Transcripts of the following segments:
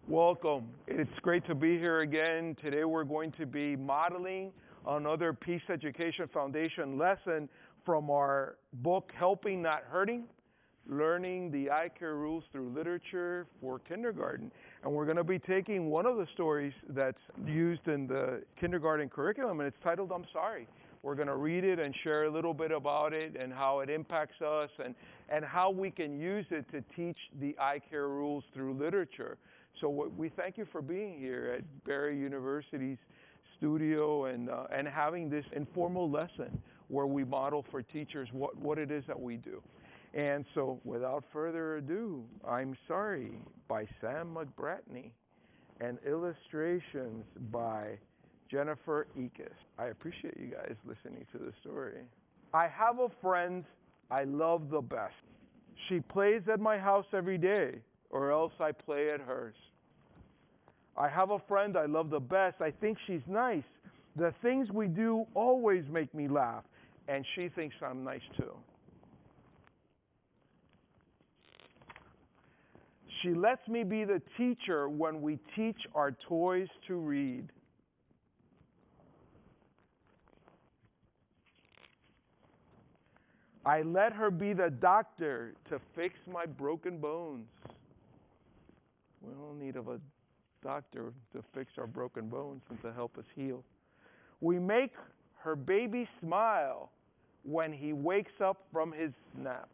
Welcome. It's great to be here again. Today we're going to be modeling another Peace Education Foundation lesson from our book, Helping Not Hurting, Learning the Eye Care Rules Through Literature for Kindergarten. And we're going to be taking one of the stories that's used in the kindergarten curriculum, and it's titled, I'm Sorry. We're going to read it and share a little bit about it and how it impacts us and how we can use it to teach the eye care rules through literature. So we thank you for being here at Barry University's studio and having this informal lesson where we model for teachers what it is that we do. And so without further ado, I'm Sorry by Sam McBratney and illustrations by Jennifer Ekus. I appreciate you guys listening to the story. I have a friend I love the best. She plays at my house every day, or else I play at hers. I have a friend I love the best. I think she's nice. The things we do always make me laugh, and she thinks I'm nice too. She lets me be the teacher when we teach our toys to read. I let her be the doctor to fix my broken bones. We don't need of a doctor to fix our broken bones and to help us heal. We make her baby smile when he wakes up from his nap.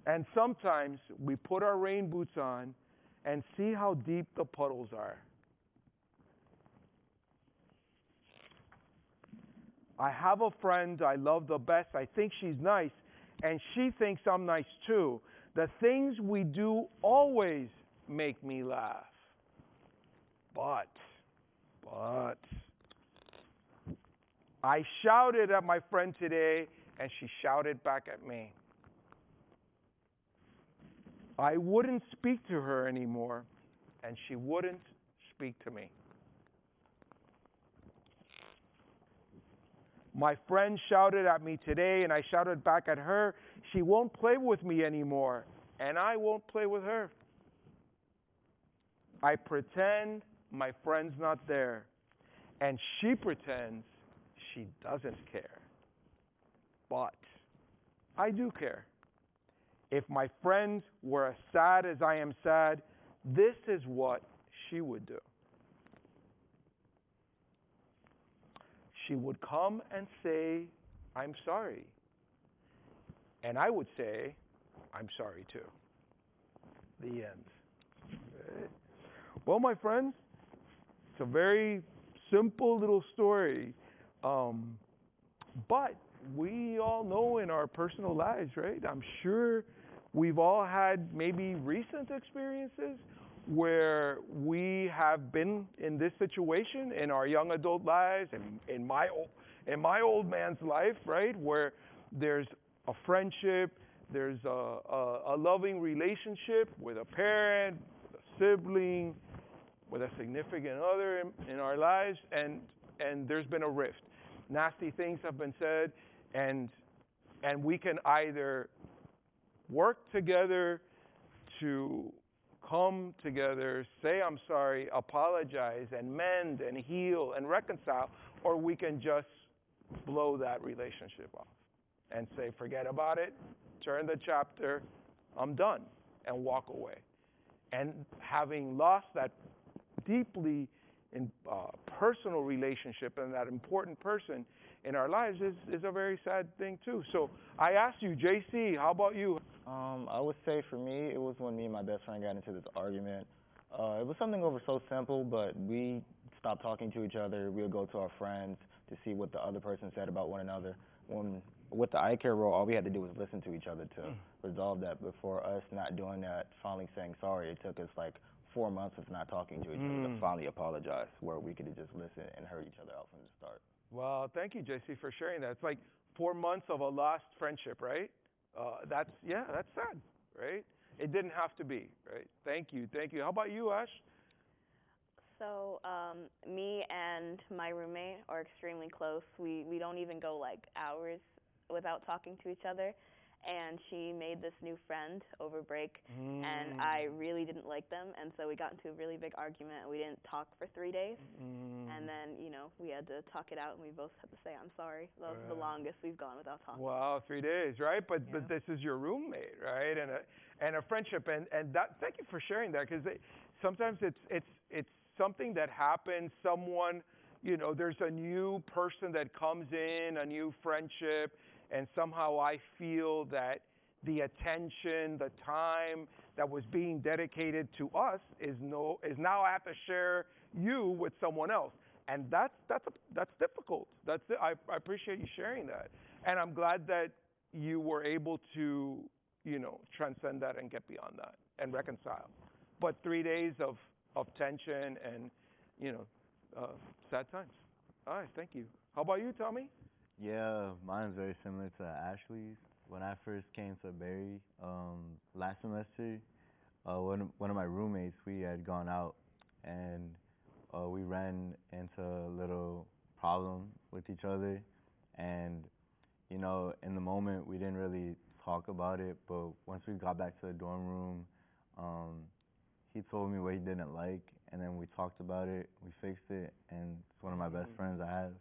And sometimes we put our rain boots on and see how deep the puddles are. I have a friend I love the best. I think she's nice, and she thinks I'm nice too. The things we do always make me laugh. But, I shouted at my friend today, and she shouted back at me. I wouldn't speak to her anymore, and she wouldn't speak to me. My friend shouted at me today, and I shouted back at her. She won't play with me anymore, and I won't play with her. I pretend my friend's not there, and she pretends she doesn't care. But I do care. If my friend were as sad as I am sad, this is what she would do. She would come and say, I'm sorry. And I would say, I'm sorry too. The end. Okay. Well, my friends, it's a very simple little story. But we all know in our personal lives, right? I'm sure we've all had maybe recent experiences where we have been in this situation in our young adult lives and in my old man's life, right? Where there's a friendship, there's a loving relationship with a parent, with a sibling, with a significant other in our lives, and there's been a rift. Nasty things have been said, and we can either work together to come together, say I'm sorry, apologize, and mend and heal and reconcile, or we can just blow that relationship off and say, forget about it, turn the chapter, I'm done, and walk away. And having lost that deeply personal relationship and that important person in our lives is a very sad thing too. So I asked you, JC, how about you? I would say for me, it was when me and my best friend got into this argument. It was something over so simple, but we stopped talking to each other. We would go to our friends to see what the other person said about one another. With the eye care role, all we had to do was listen to each other to resolve that. But for us not doing that, finally saying sorry, it took us like 4 months of not talking to each other to finally apologize, where we could have just listened and heard each other out from the start. Well, thank you, JC, for sharing that. It's like 4 months of a lost friendship, right? That's sad, right? It didn't have to be, right? Thank you. How about you, Ash? So me and my roommate are extremely close. We don't even go like hours without talking to each other. and she made this new friend over break, and I really didn't like them, and so we got into a really big argument, and we didn't talk for 3 days. And then, we had to talk it out, and we both had to say, I'm sorry. That was the longest we've gone without talking. Wow, 3 days, right? But this is your roommate, right? And a friendship, and that. Thank you for sharing that, because sometimes it's something that happens. Someone, there's a new person that comes in, a new friendship, and somehow I feel that the attention, the time that was being dedicated to us is now I have to share you with someone else. And that's difficult. I appreciate you sharing that. And I'm glad that you were able to, transcend that and get beyond that and reconcile. But 3 days of tension and, sad times. All right, thank you. How about you, Tommy? Yeah, mine's very similar to Ashley's. When I first came to Barry last semester, one of my roommates, we had gone out and we ran into a little problem with each other. And, in the moment, we didn't really talk about it. But once we got back to the dorm room, he told me what he didn't like. And then we talked about it, we fixed it, and it's one of my best friends I have.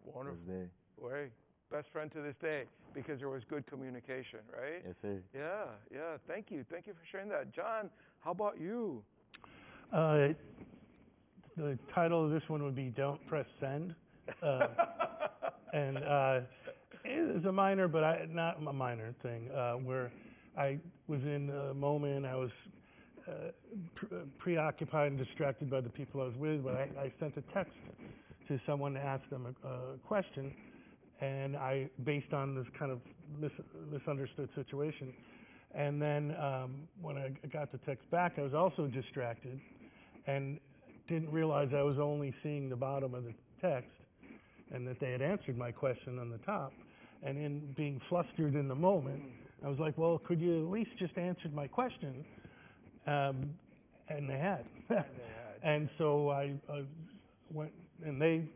Wonderful. To this day. Great. Best friend to this day, because there was good communication, right? Yes, sir. Yeah. Thank you for sharing that. John, how about you? The title of this one would be Don't Press Send. And it's a minor, but not a minor thing, where I was in a moment, I was preoccupied and distracted by the people I was with, but I sent a text to someone to ask them a question, and based on this kind of misunderstood situation. And then when I got the text back, I was also distracted and didn't realize I was only seeing the bottom of the text and that they had answered my question on the top. And in being flustered in the moment, I was like, well, could you at least just answer my question? And they had. And so I went, and they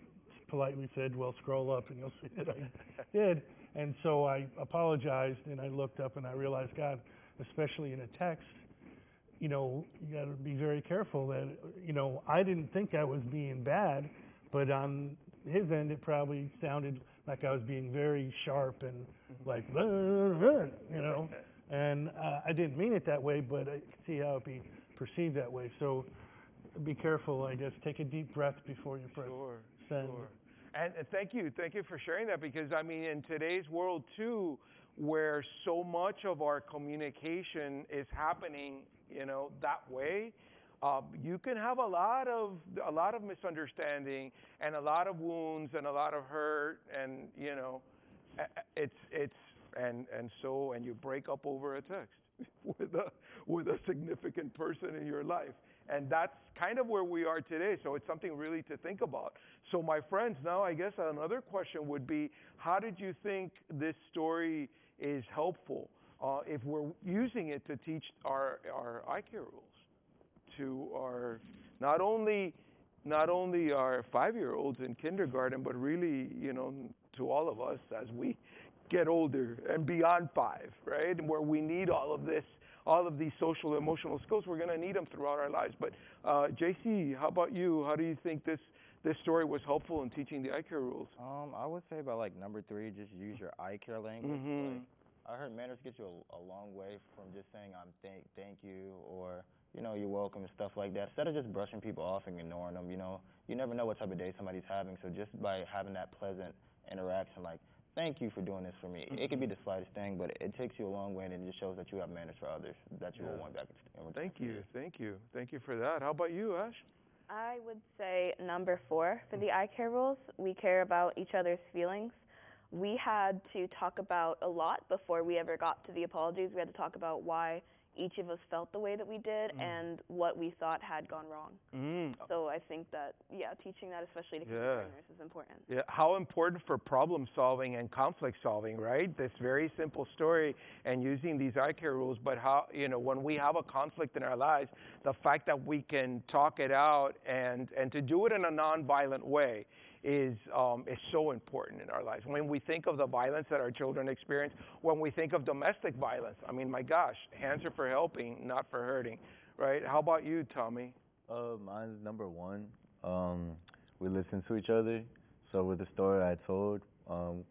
politely said, well, scroll up and you'll see that I did. And so I apologized, and I looked up and I realized, God, especially in a text, you got to be very careful that, I didn't think I was being bad, but on his end, it probably sounded like I was being very sharp and like, and I didn't mean it that way, but I could see how it'd be perceived that way. So be careful, I guess. Take a deep breath before you press send. Sure. And thank you for sharing that, because in today's world too, where so much of our communication is happening, that way, you can have a lot of misunderstanding and a lot of wounds and a lot of hurt, and and you break up over a text with a significant person in your life. And that's kind of where we are today. So it's something really to think about. So my friends, now I guess another question would be, how did you think this story is helpful if we're using it to teach our eye care rules to our, not only our 5-year-olds in kindergarten, but really, to all of us as we get older and beyond 5, right? And where we need all of these social emotional skills. We're going to need them throughout our lives. But JC, how about you? How do you think this story was helpful in teaching the eye care rules? I would say about number 3, just use your eye care language. Mm-hmm. I heard manners get you a long way from just saying thank you, or you're welcome and stuff like that. Instead of just brushing people off and ignoring them, you never know what type of day somebody's having. So just by having that pleasant interaction, like, thank you for doing this for me. It could be the slightest thing, but it takes you a long way, and it just shows that you have manners for others that you will want back in return. Thank you for that. How about you, Ash? I would say number 4 for the eye care rules. We care about each other's feelings. We had to talk about a lot before we ever got to the apologies. We had to talk about why each of us felt the way that we did and what we thought had gone wrong. So I think that, teaching that, especially to kindergartners, is important. Yeah, how important for problem solving and conflict solving, right? This very simple story and using these eye care rules, but how, when we have a conflict in our lives, the fact that we can talk it out and to do it in a nonviolent way. is so important in our lives. When we think of the violence that our children experience, when we think of domestic violence, I mean, my gosh, hands are for helping, not for hurting, right? How about you, Tommy? Mine's number one. We listen to each other. So with the story I told,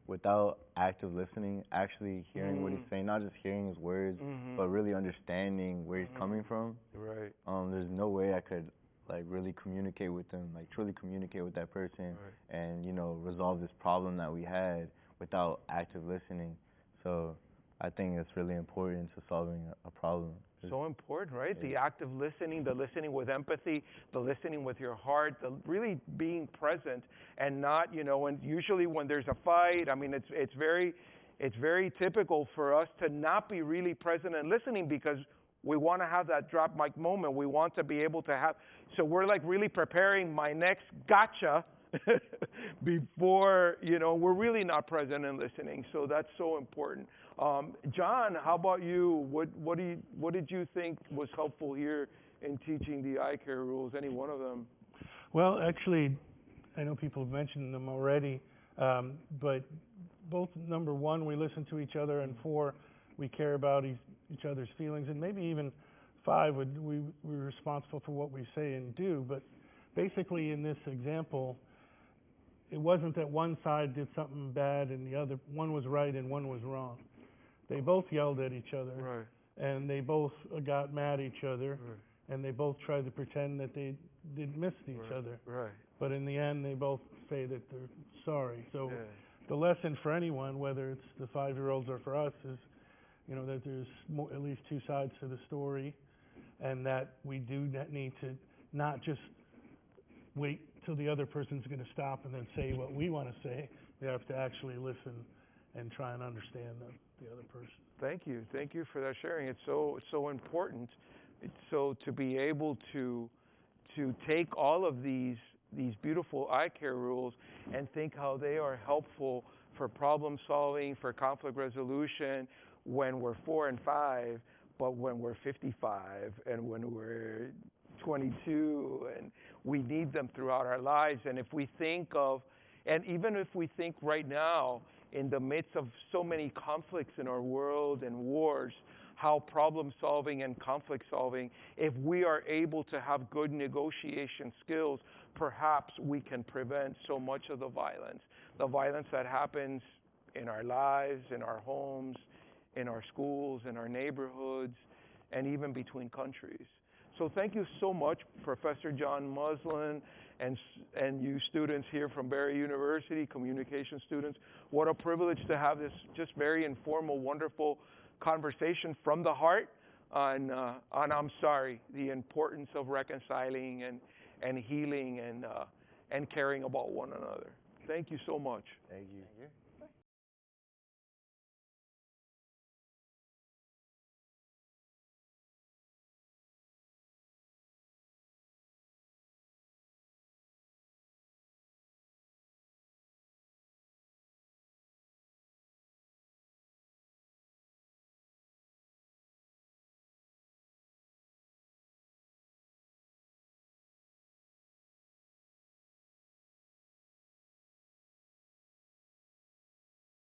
without active listening, actually hearing what he's saying, not just hearing his words, but really understanding where he's coming from. Right. There's no way I could like really communicate with them, like truly communicate with that person, and resolve this problem that we had without active listening. So I think it's really important to solving a problem. So important, right? The active listening, the listening with empathy, the listening with your heart, the really being present and not, and usually when there's a fight, I mean, it's very typical for us to not be really present and listening because we want to have that drop mic moment. We want to be able to have, so we're like really preparing my next gotcha before, we're really not present and listening. So that's so important. John, how about you? What did you think was helpful here in teaching the eye care rules? Any one of them? Well, actually, I know people have mentioned them already, but both number one, we listen to each other, and 4, we care about each other's feelings, and maybe even 5, we're responsible for what we say and do. But basically, in this example, it wasn't that one side did something bad and the other one was right and one was wrong. They both yelled at each other, Right. and they both got mad at each other, Right. and they both tried to pretend that they missed each other. Right. But in the end, they both say that they're sorry. So Yeah. the lesson for anyone, whether it's the 5-year-olds or for us, is that there's at least 2 sides to the story, and that we do need to not just wait till the other person's going to stop and then say what we want to say. We have to actually listen and try and understand the other person. Thank you for that sharing. It's so important. So to be able to take all of these beautiful eye care rules and think how they are helpful for problem solving, for conflict resolution when we're 4 and 5, but when we're 55 and when we're 22, and we need them throughout our lives. And if we think of, and even if we think right now, in the midst of so many conflicts in our world and wars, how problem solving and conflict solving, if we are able to have good negotiation skills, perhaps we can prevent so much of the violence that happens in our lives, in our homes, in our schools, in our neighborhoods, and even between countries. So thank you so much, Professor John Muslin, and you students here from Barry University, communication students. What a privilege to have this just very informal, wonderful conversation from the heart on I'm sorry, the importance of reconciling and healing and caring about one another. Thank you so much. Thank you. Thank you.